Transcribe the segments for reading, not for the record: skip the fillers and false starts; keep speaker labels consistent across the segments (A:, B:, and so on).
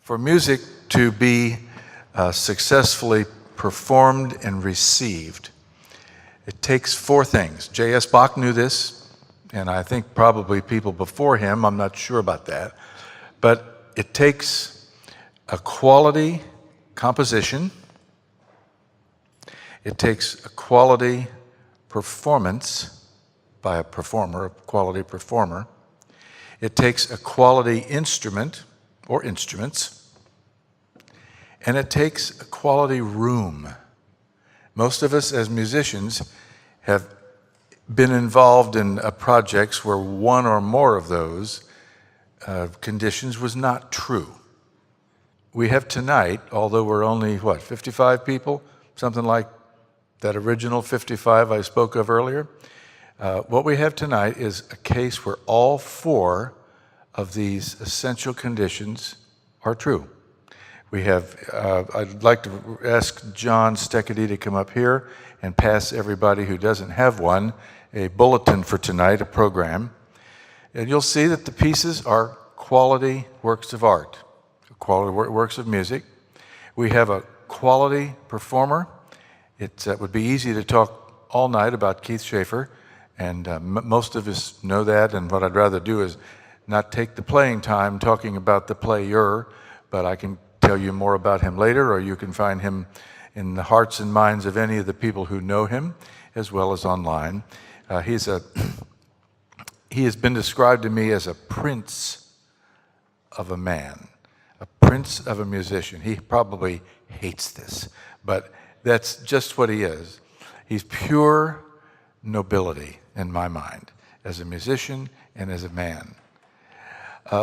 A: For music to be successfully performed and received, it takes four things. J.S. Bach knew this, and I think probably people before him, I'm not sure about that, but it takes a quality composition, it takes a quality performance by a performer, a quality performer, it takes a quality instrument or instruments, and it takes a quality room. Most of us as musicians have been involved in projects where one or more of those conditions was not true. We have tonight, although we're only, 55 people? Something like that original 55 I spoke of earlier. What we have tonight is a case where all four of these essential conditions are true. We have, I'd like to ask John Steckedy to come up here and pass everybody who doesn't have one a bulletin for tonight, a program. And you'll see that the pieces are quality works of art, quality works of music. We have a quality performer. It would be easy to talk all night about Keith Shafer, and most of us know that, and what I'd rather do is not take the playing time talking about the player, but I can tell you more about him later, or you can find him in the hearts and minds of any of the people who know him, as well as online. He has been described to me as a prince of a man, a prince of a musician. He probably hates this, but that's just what he is. He's pure nobility in my mind, as a musician and as a man.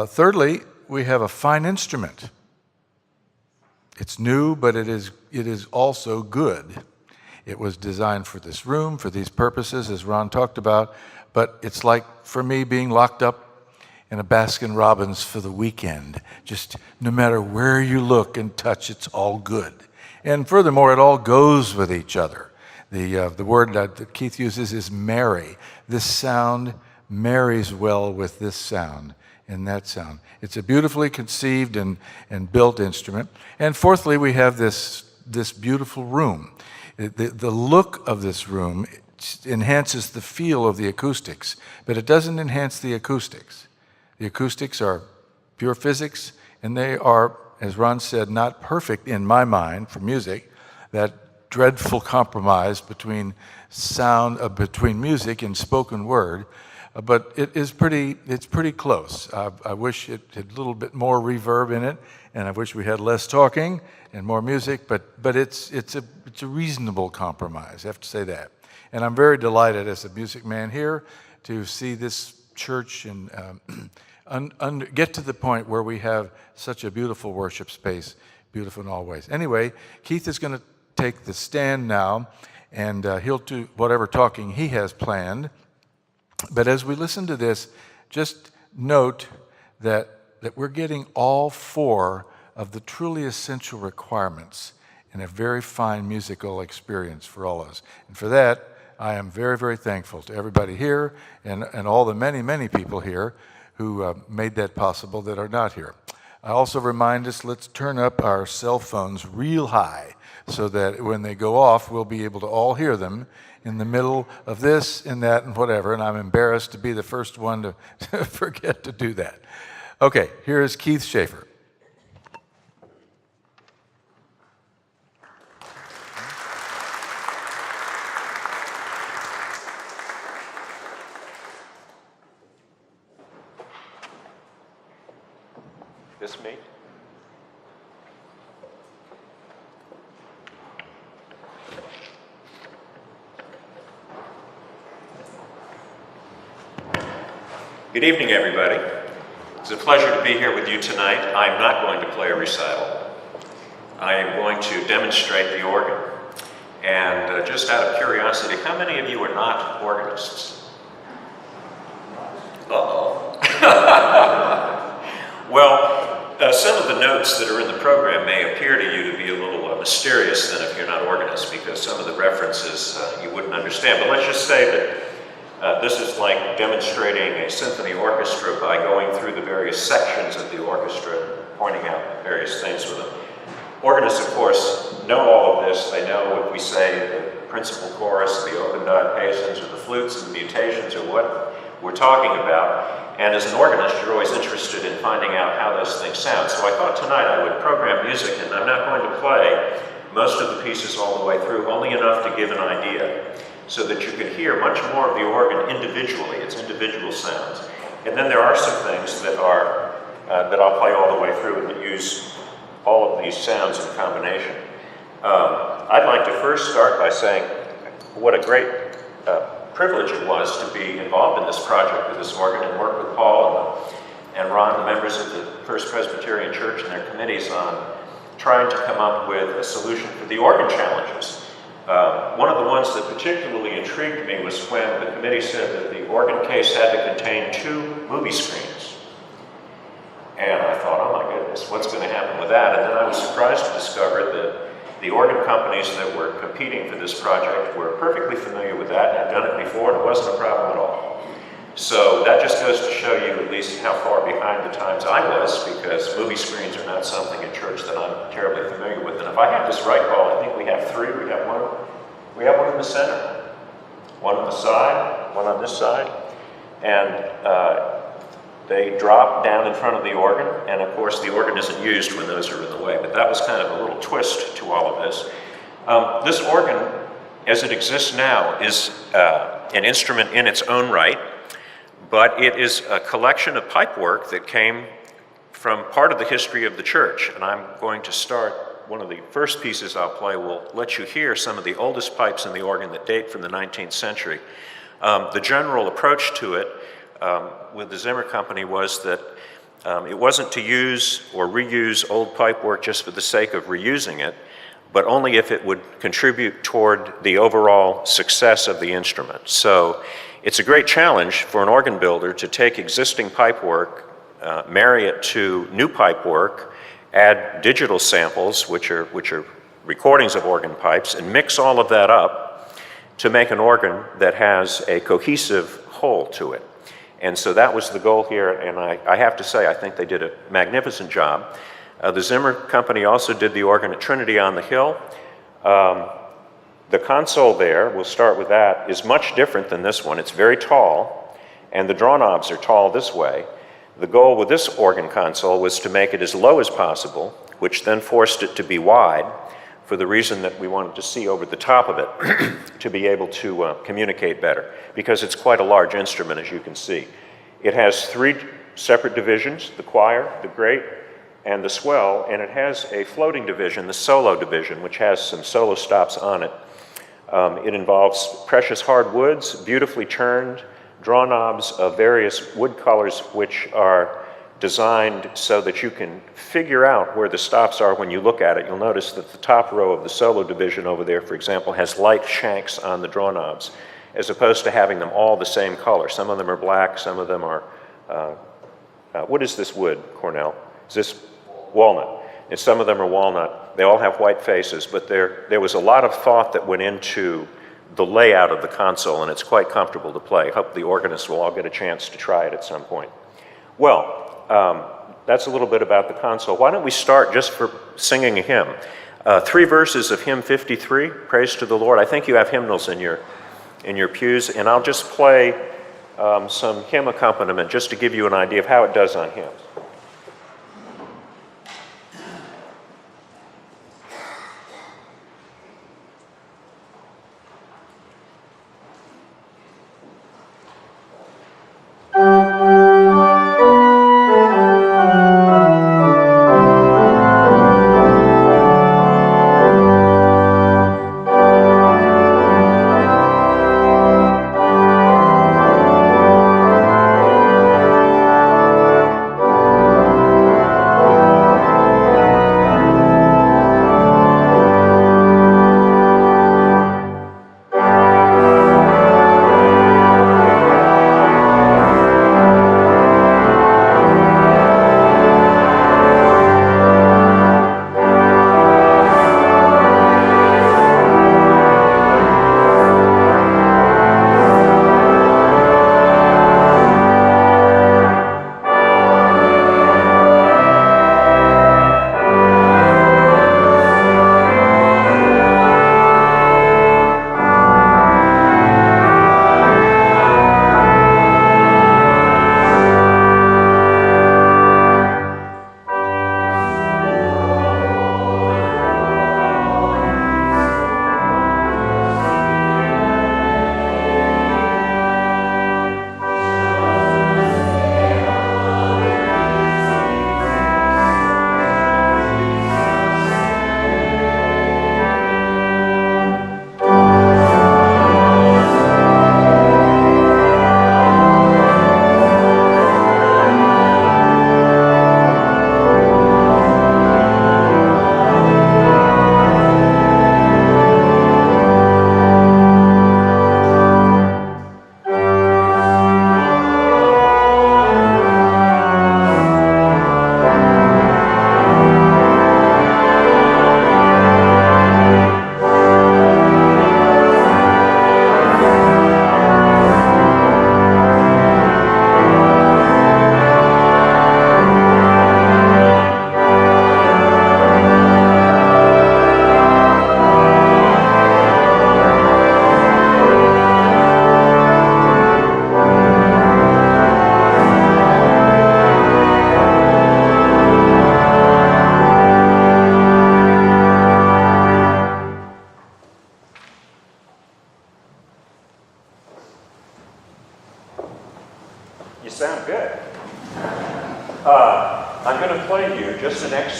A: Thirdly, we have a fine instrument. It's new, but it is also good. It was designed for this room, for these purposes, as Ron talked about, but it's like, for me, being locked up in a Baskin-Robbins for the weekend. Just no matter where you look and touch, it's all good. And furthermore, it all goes with each other. The word that Keith uses is marry. This sound marries well with this sound and that sound. It's a beautifully conceived and built instrument. And fourthly, we have this beautiful room. The look of this room enhances the feel of the acoustics, but it doesn't enhance the acoustics. The acoustics are pure physics, and they are, as Ron said, not perfect in my mind for music. That dreadful compromise between sound, between music and spoken word, but it's pretty close. I wish it had a little bit more reverb in it, and I wish we had less talking and more music, but it's a reasonable compromise, I have to say that. And I'm very delighted as a music man here to see this church and get to the point where we have such a beautiful worship space, beautiful in all ways. Anyway, Keith is going to take the stand now, and he'll do whatever talking he has planned. But as we listen to this, just note that we're getting all four of the truly essential requirements in a very fine musical experience for all of us. And for that, I am very, very thankful to everybody here and all the many, many people here who made that possible that are not here. I also remind us, let's turn up our cell phones real high so that when they go off, we'll be able to all hear them in the middle of this and that and whatever, and I'm embarrassed to be the first one to forget to do that. Okay, here is Keith Shafer.
B: This me? Good evening, everybody. It's a pleasure to be here with you tonight. I'm not going to play a recital. I am going to demonstrate the organ. And just out of curiosity, how many of you are not organists? Uh-oh. Well, some of the notes that are in the program may appear to you to be a little mysterious than if you're not organists, because some of the references you wouldn't understand. But let's just say that this is like demonstrating a symphony orchestra by going through the various sections of the orchestra, pointing out various things with them. Organists, of course, know all of this. They know what we say, the principal chorus, the open diapasons, or the flutes and mutations, or what we're talking about. And as an organist, you're always interested in finding out how those things sound. So I thought tonight I would program music, and I'm not going to play most of the pieces all the way through, only enough to give an idea, so that you can hear much more of the organ individually, its individual sounds. And then there are some things that are that I'll play all the way through and that use all of these sounds in combination. I'd like to first start by saying what a great privilege it was to be involved in this project with this organ and work with Paul and Ron, the members of the First Presbyterian Church and their committees on trying to come up with a solution for the organ challenges. One of the ones that particularly intrigued me was when the committee said that the organ case had to contain 2 movie screens. And I thought, oh my goodness, what's going to happen with that? And then I was surprised to discover that the organ companies that were competing for this project were perfectly familiar with that and had done it before, and it wasn't a problem at all. So that just goes to show you at least how far behind the times I was, because movie screens are not something in church that I'm terribly familiar with. And if I have this right, Paul, I think we have 3. We have one in the center, one on the side, one on this side, and they drop down in front of the organ, and of course the organ isn't used when those are in the way, but that was kind of a little twist to all of this. This organ, as it exists now, is an instrument in its own right, but it is a collection of pipework that came from part of the history of the church. And I'm going to start, one of the first pieces I'll play will let you hear some of the oldest pipes in the organ that date from the 19th century. The general approach to it with the Zimmer Company was that it wasn't to use or reuse old pipework just for the sake of reusing it, but only if it would contribute toward the overall success of the instrument. So it's a great challenge for an organ builder to take existing pipework, marry it to new pipework, add digital samples, which are recordings of organ pipes, and mix all of that up to make an organ that has a cohesive whole to it. And so that was the goal here, and I have to say, I think they did a magnificent job. The Zimmer Company also did the organ at Trinity on the Hill. The console there, we'll start with that, is much different than this one. It's very tall, and the draw knobs are tall this way. The goal with this organ console was to make it as low as possible, which then forced it to be wide, for the reason that we wanted to see over the top of it to be able to communicate better, because it's quite a large instrument, as you can see. It has 3 separate divisions, the choir, the grate, and the swell, and it has a floating division, the solo division, which has some solo stops on it. It involves precious hard woods, beautifully turned, draw knobs of various wood colors, which are designed so that you can figure out where the stops are when you look at it. You'll notice that the top row of the solo division over there, for example, has light shanks on the draw knobs, as opposed to having them all the same color. Some of them are black, some of them are, what is this wood, Cornell? Is this walnut? And some of them are walnut. They all have white faces, but there was a lot of thought that went into the layout of the console, and it's quite comfortable to play. I hope the organists will all get a chance to try it at some point. Well, that's a little bit about the console. Why don't we start just for singing a hymn? 3 verses of hymn 53, Praise to the Lord. I think you have hymnals in your pews, and I'll just play some hymn accompaniment just to give you an idea of how it does on hymns.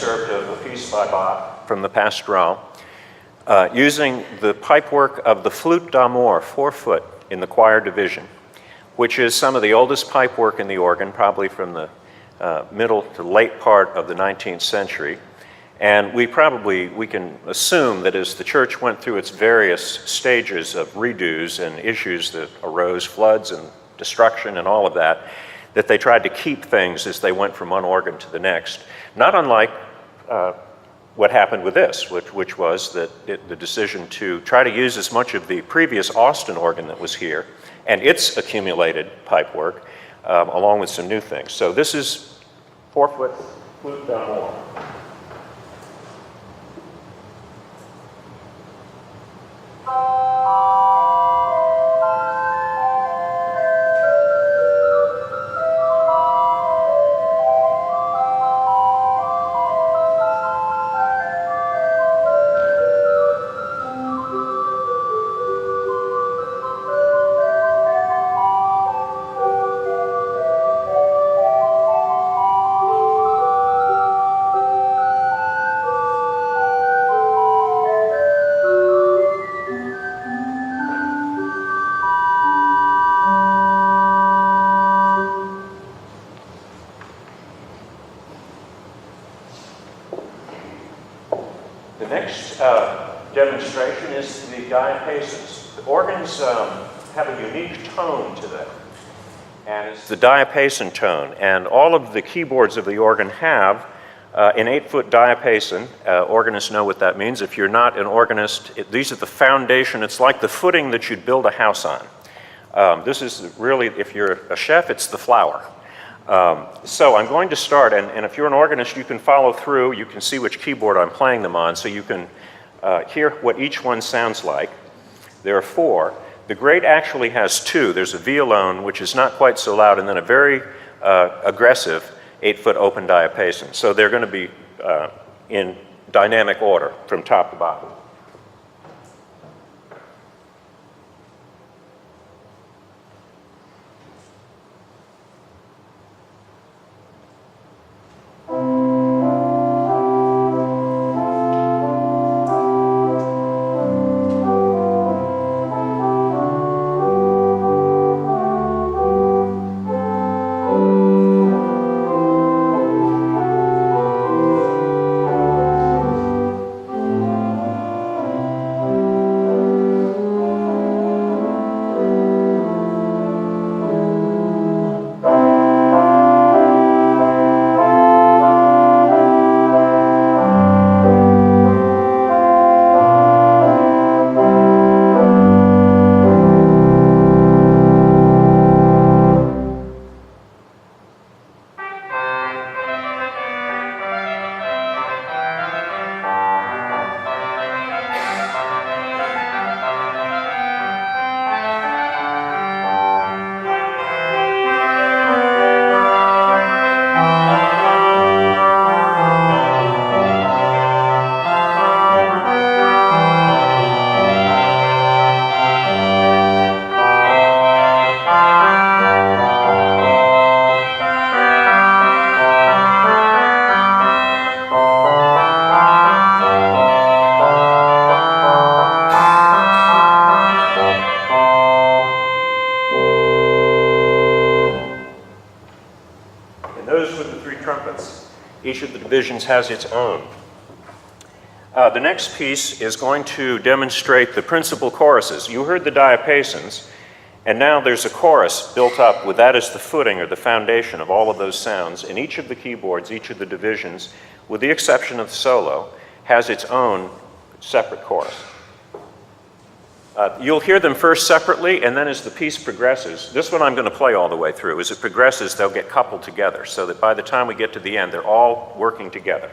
B: excerpt of a piece by Bach from the Pastoral, using the pipework of the Flute d'Amour, 4-foot, in the choir division, which is some of the oldest pipework in the organ, probably from the middle to late part of the 19th century. And we can assume that as the church went through its various stages of redos and issues that arose, floods and destruction and all of that, that they tried to keep things as they went from one organ to the next. Not unlike what happened with this, which was that the decision to try to use as much of the previous Austin organ that was here and its accumulated pipework, along with some new things. So this is 4-foot Flute d'Amour. The next demonstration is the Diapasons. The organs have a unique tone to them, and it's the Diapason tone. And all of the keyboards of the organ have an 8-foot Diapason. Organists know what that means. If you're not an organist, these are the foundation. It's like the footing that you'd build a house on. This is really, if you're a chef, it's the flour. So I'm going to start, and if you're an organist, you can follow through. You can see which keyboard I'm playing them on, so you can hear what each one sounds like. There are 4. The great actually has 2. There's a violone, which is not quite so loud, and then a very aggressive 8-foot open diapason. So they're going to be in dynamic order from top to bottom. Trumpets. Each of the divisions has its own. The next piece is going to demonstrate the principal choruses. You heard the diapasons, and now there's a chorus built up with that as the footing or the foundation of all of those sounds. And each of the keyboards, each of the divisions, with the exception of the solo, has its own separate chorus. You'll hear them first separately, and then as the piece progresses, this one I'm going to play all the way through. As it progresses, they'll get coupled together so that by the time we get to the end, they're all working together.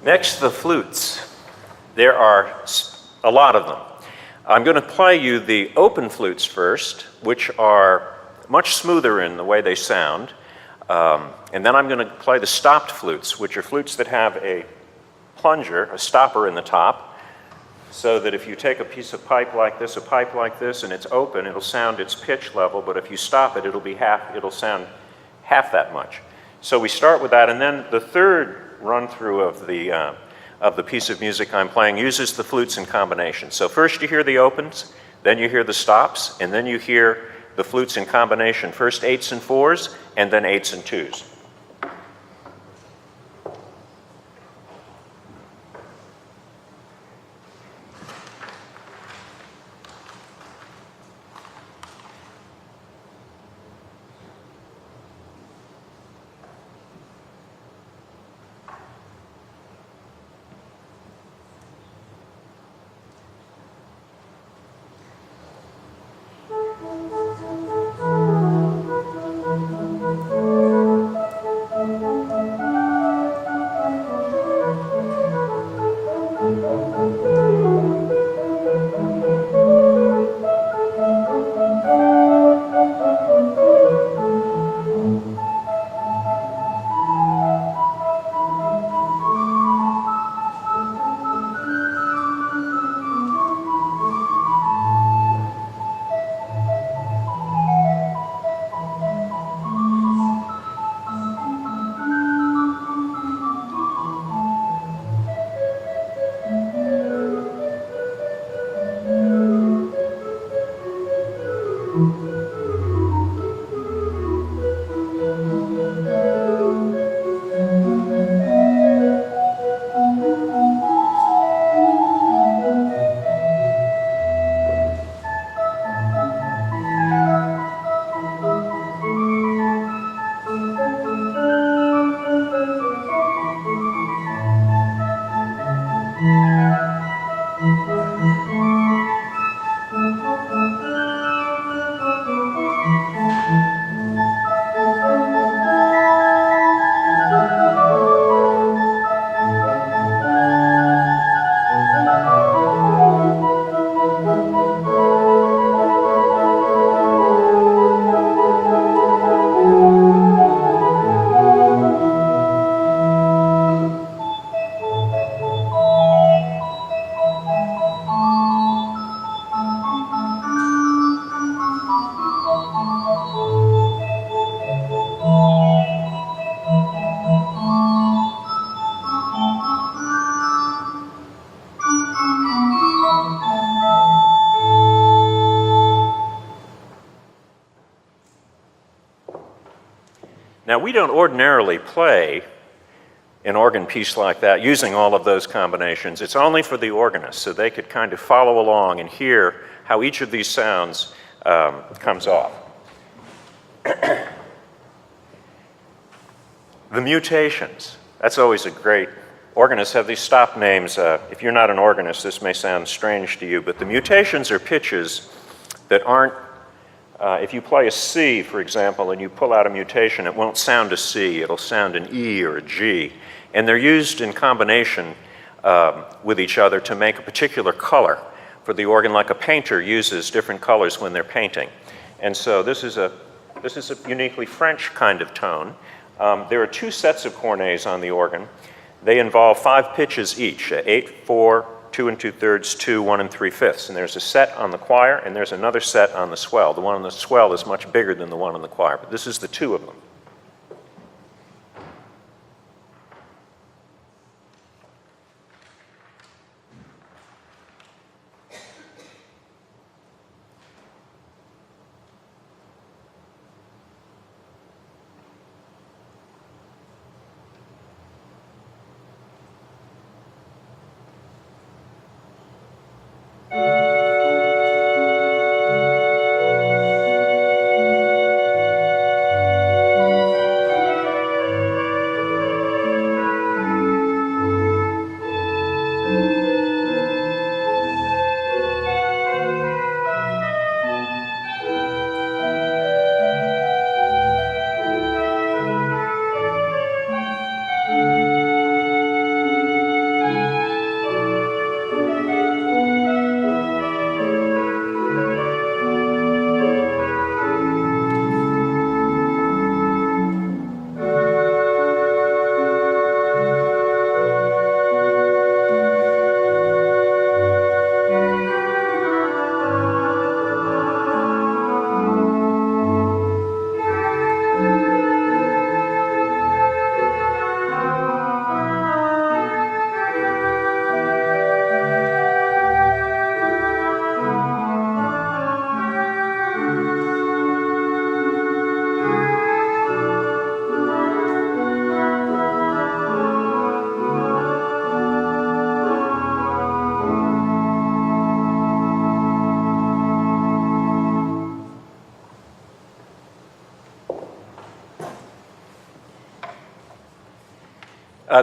B: Next, the flutes. There are a lot of them. I'm going to play you the open flutes first, which are much smoother in the way they sound. And then I'm going to play the stopped flutes, which are flutes that have a plunger, a stopper in the top, so that if you take a piece of pipe like this, and it's open, it'll sound its pitch level, but if you stop it, it'll sound half that much. So we start with that, and then the third run-through of the piece of music I'm playing uses the flutes in combination. So first you hear the opens, then you hear the stops, and then you hear the flutes in combination, first 8s and 4s, and then 8s and 2s. Now, we don't ordinarily play an organ piece like that using all of those combinations. It's only for the organist, so they could kind of follow along and hear how each of these sounds comes off. The mutations, that's always a great, organists have these stop names. If you're not an organist, this may sound strange to you, but the mutations are pitches that aren't, if you play a C, for example, and you pull out a mutation, it won't sound a C, it'll sound an E or a G. And they're used in combination with each other to make a particular color for the organ, like a painter uses different colors when they're painting. And so this is a uniquely French kind of tone. There are two sets of cornets on the organ. They involve 5 pitches each, 8, 4, 2 2/3, 2, 1 3/5. And there's a set on the choir, and there's another set on the swell. The one on the swell is much bigger than the one on the choir, but this is the 2 of them.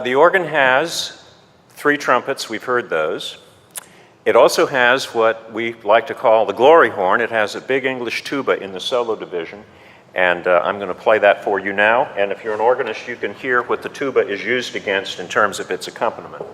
B: The organ has 3 trumpets. We've heard those. It also has what we like to call the glory horn. It has a big English tuba in the solo division, and I'm going to play that for you now. And if you're an organist, you can hear what the tuba is used against in terms of its accompaniment.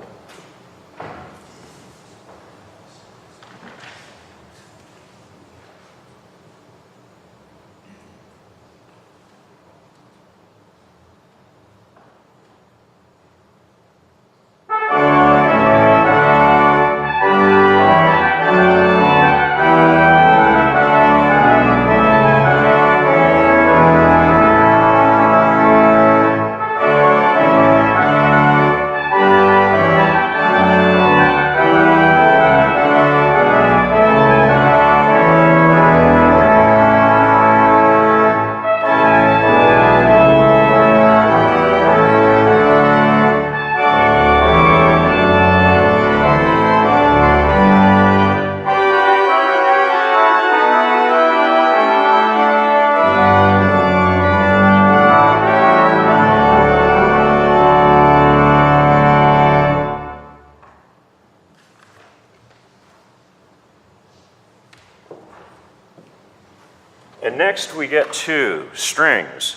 B: And next we get to strings.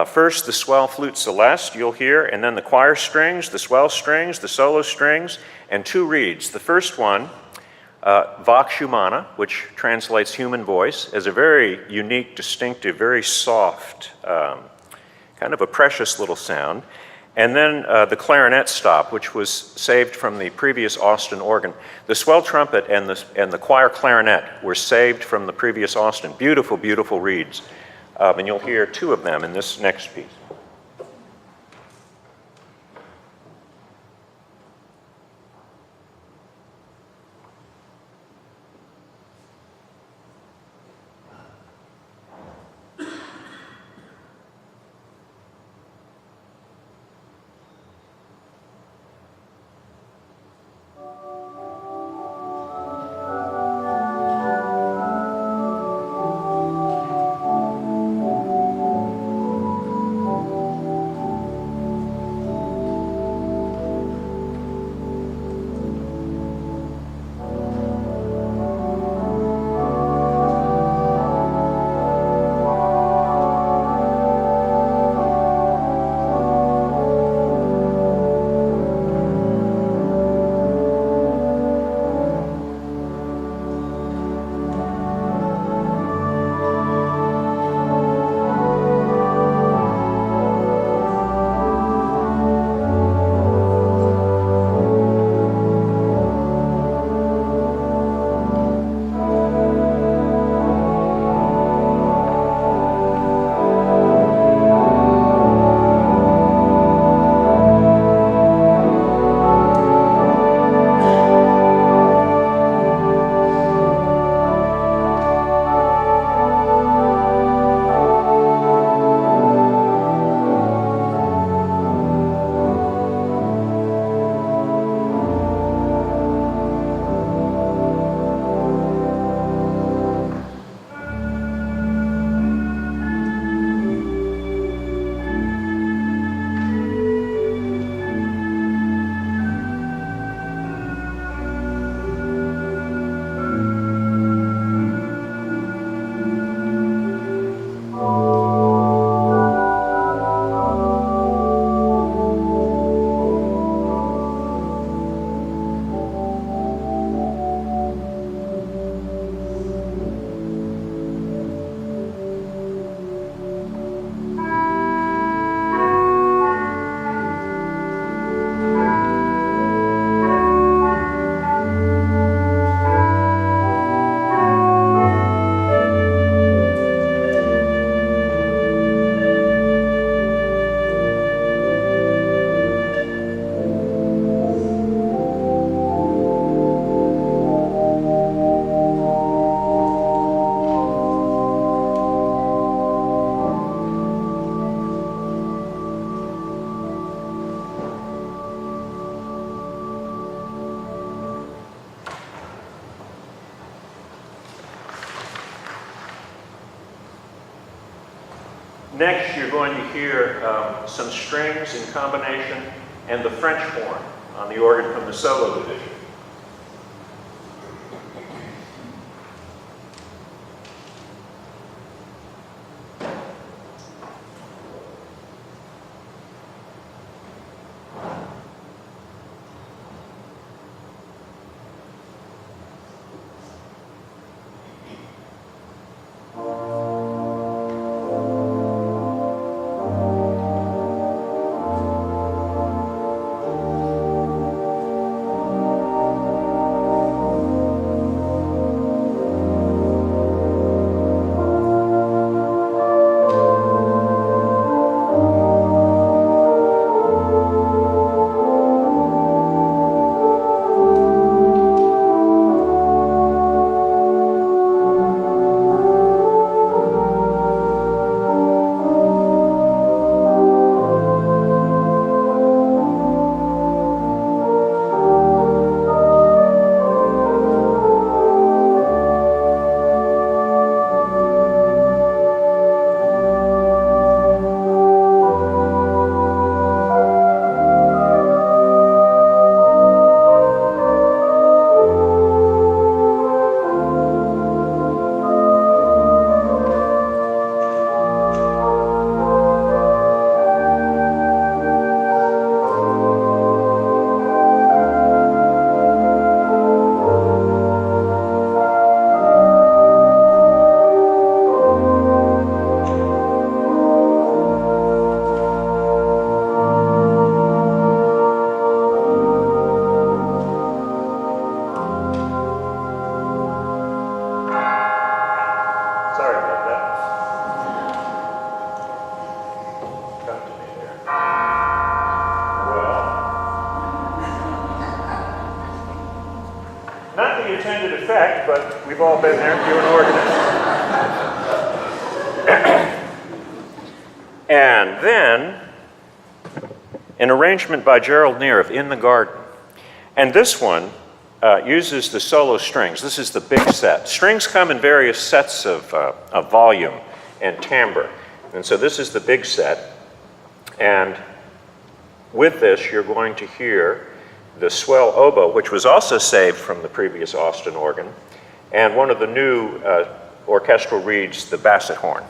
B: First, the swell flute celeste you'll hear, and then the choir strings, the swell strings, the solo strings, and 2 reeds. The first one, Vox Humana, which translates human voice, is a very unique, distinctive, very soft, kind of a precious little sound. And then the clarinet stop, which was saved from the previous Austin organ. The swell trumpet and the choir clarinet were saved from the previous Austin. Beautiful, beautiful reeds. And you'll hear 2 of them in this next piece. Next, you're going to hear some strings in combination and the French horn on the organ from the solo division. Intended effect, but we've all been there, you an organist. And then, an arrangement by Gerald Near of In the Garden. And this one uses the solo strings. This is the big set. Strings come in various sets of volume and timbre. And so this is the big set. And with this, you're going to hear the swell oboe, which was also saved from the previous Austin organ, and one of the new orchestral reeds, the basset horn.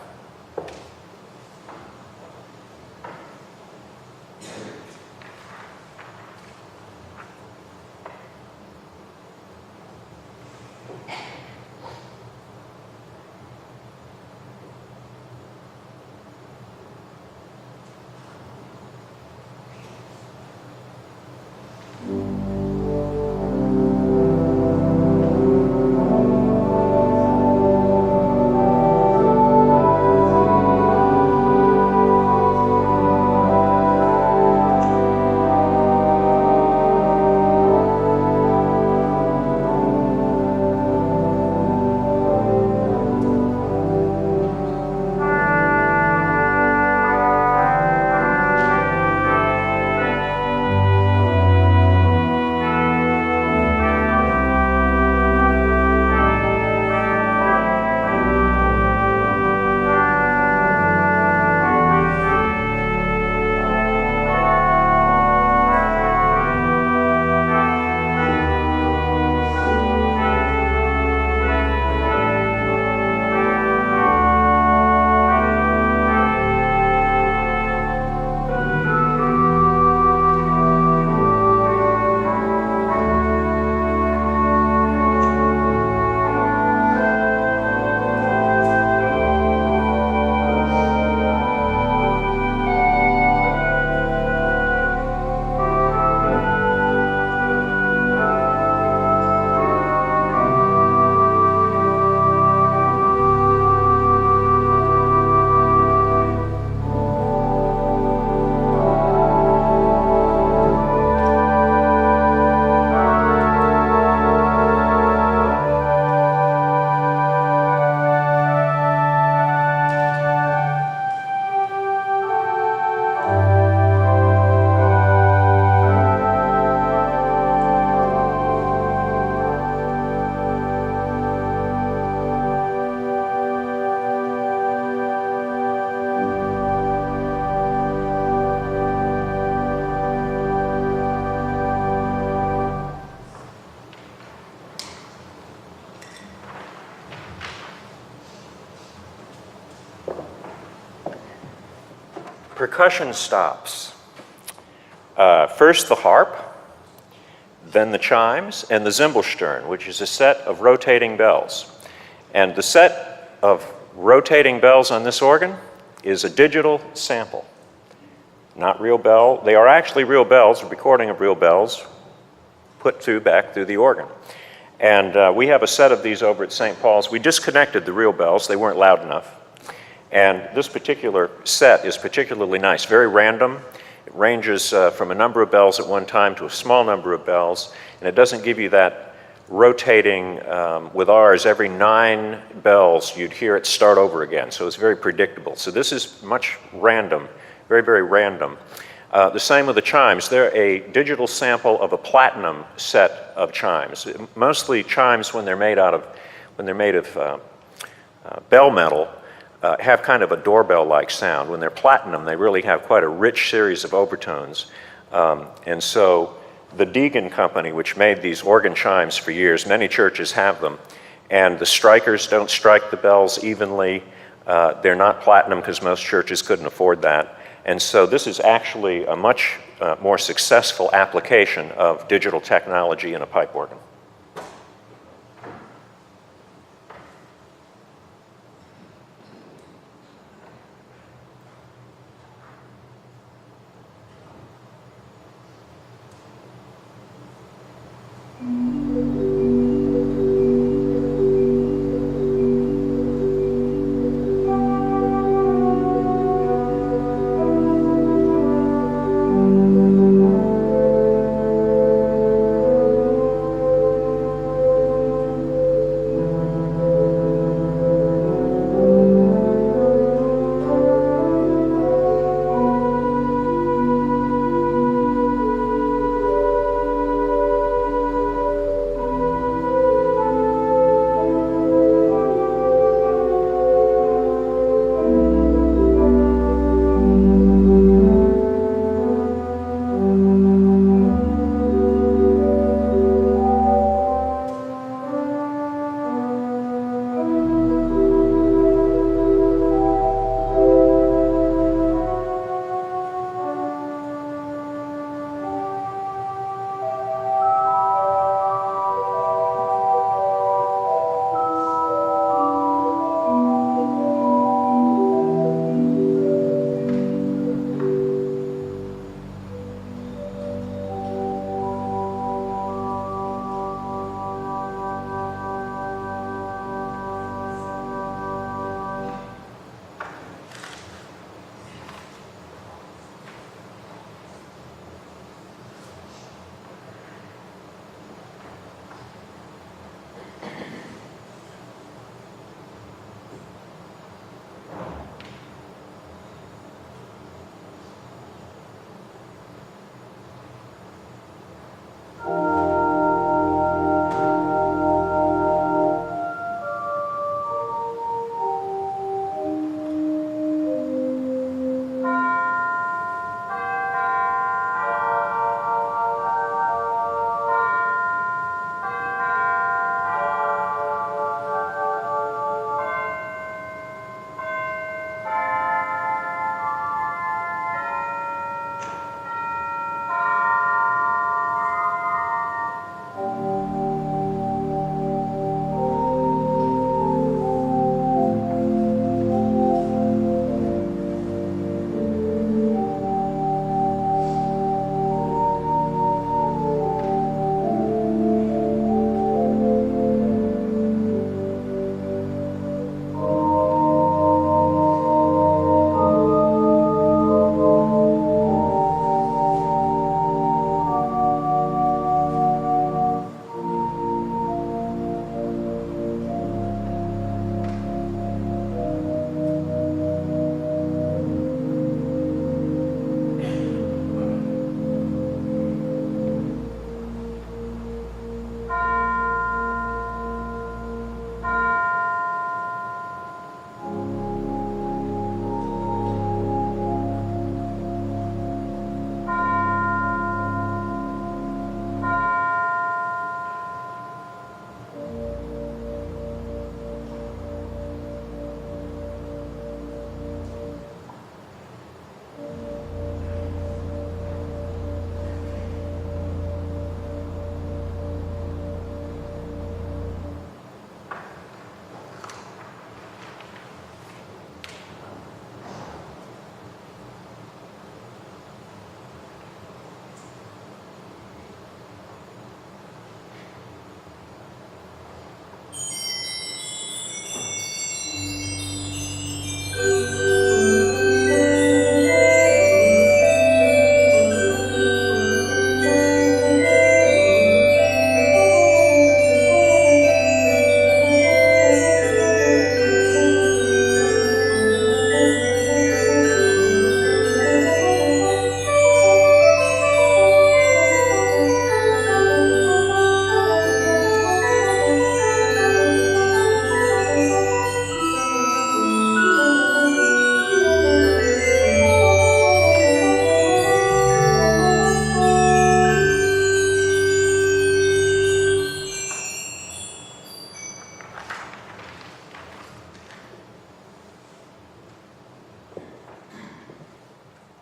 B: percussion stops. First the harp, then the chimes, and the Zimbelstern, which is a set of rotating bells. And the set of rotating bells on this organ is a digital sample. Not real bell. They are actually real bells, a recording of real bells put back through the organ. And we have a set of these over at St. Paul's. We disconnected the real bells. They weren't loud enough. And this particular set is particularly nice, very random. It ranges from a number of bells at one time to a small number of bells, and it doesn't give you that rotating. With ours, every 9 bells, you'd hear it start over again, so it's very predictable. So this is much random, very, very random. The same with the chimes. They're a digital sample of a platinum set of chimes. Mostly chimes, when they're made of bell metal, have kind of a doorbell-like sound. When they're platinum, they really have quite a rich series of overtones. And so the Deegan Company, which made these organ chimes for years, many churches have them, and the strikers don't strike the bells evenly. They're not platinum because most churches couldn't afford that. And so this is actually a much more successful application of digital technology in a pipe organ.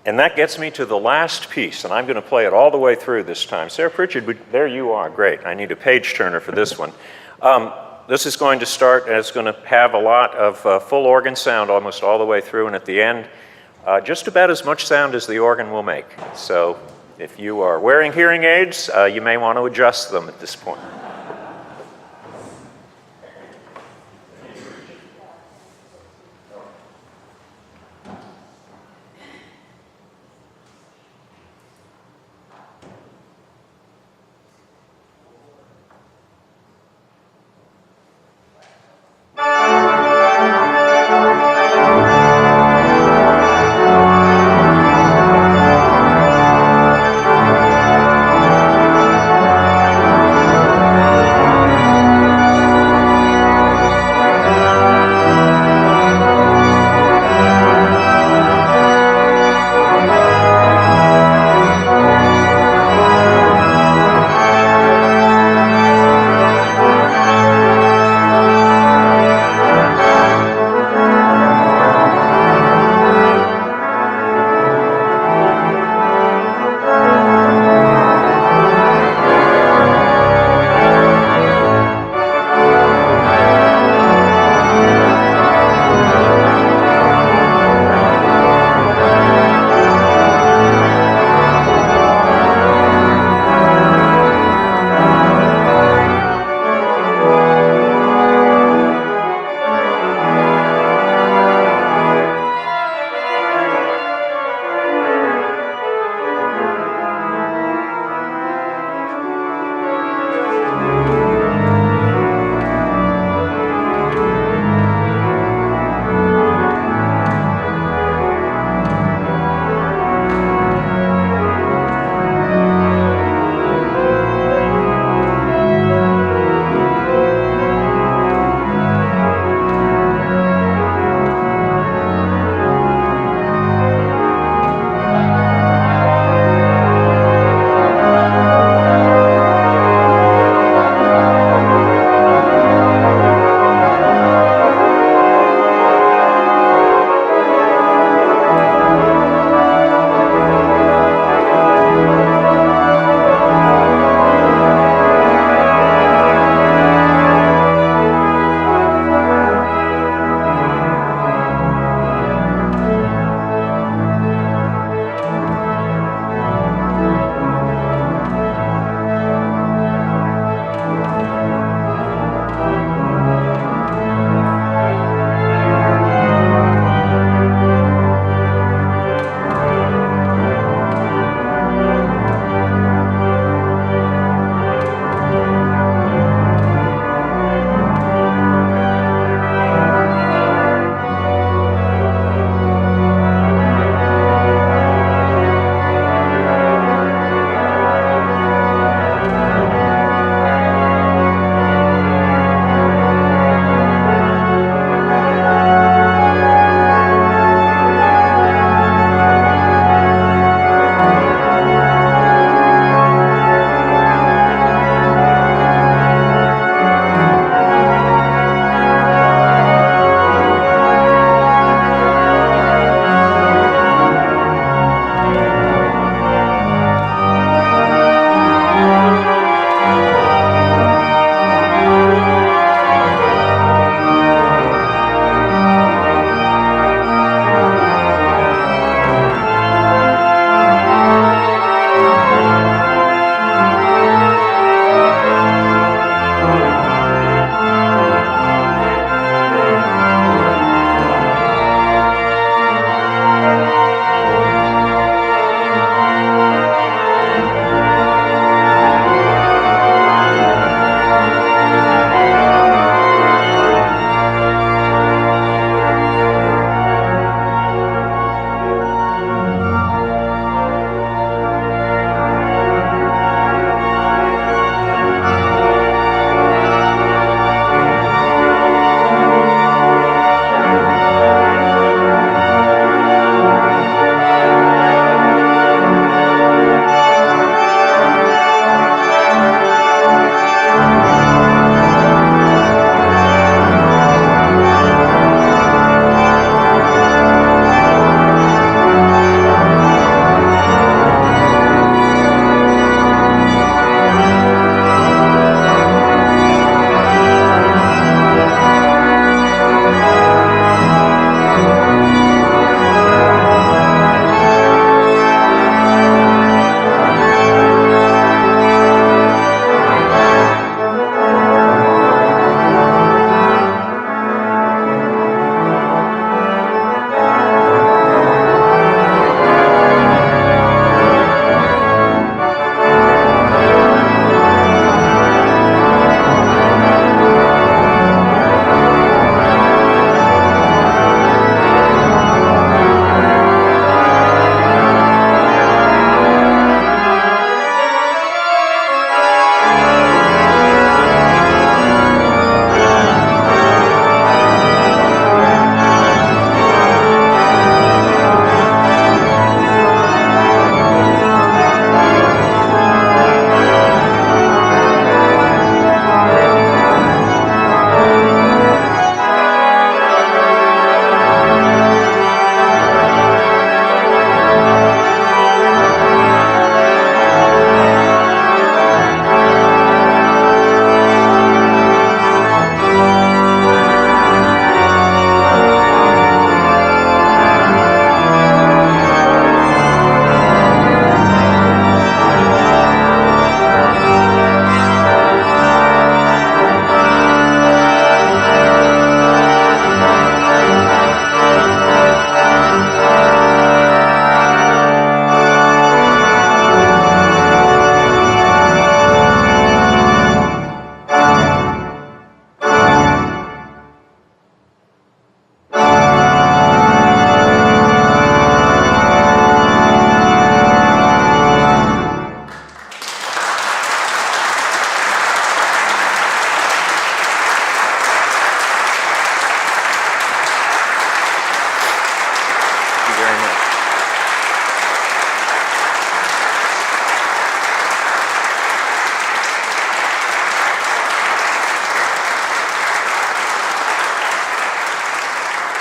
B: And that gets me to the last piece, and I'm going to play it all the way through this time. Sarah Pritchard, there you are. Great. I need a page turner for this one. This is going to start, and it's going to have a lot of full organ sound almost all the way through, and at the end, just about as much sound as the organ will make. So if you are wearing hearing aids, you may want to adjust them at this point.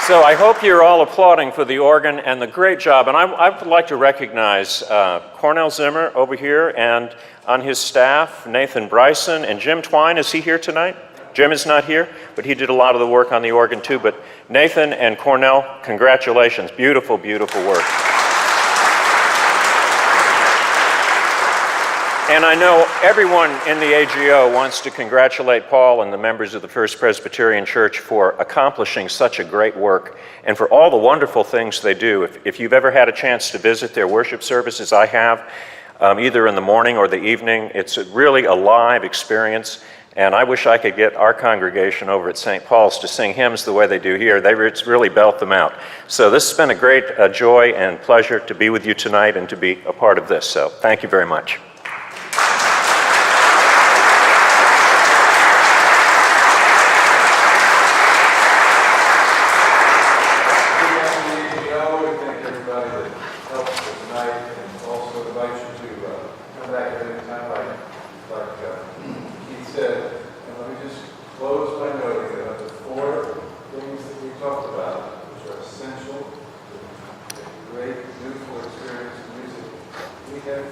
B: So I hope you're all applauding for the organ and the great job. And I would like to recognize Cornell Zimmer over here, and on his staff, Nathan Bryson and Jim Twine. Is he here tonight? Jim is not here, but he did a lot of the work on the organ too. But Nathan and Cornell, congratulations. Beautiful, beautiful work. And I know everyone in the AGO wants to congratulate Paul and the members of the First Presbyterian Church for accomplishing such a great work and for all the wonderful things they do. If you've ever had a chance to visit their worship services, I have, either in the morning or the evening, it's really a live experience. And I wish I could get our congregation over at St. Paul's to sing hymns the way they do here. They really belt them out. So this has been a great joy and pleasure to be with you tonight and to be a part of this. So thank you very much.
A: Keith said, and let me just close by noting that of the four things that we talked about, which are essential to a great, beautiful experience in music, we have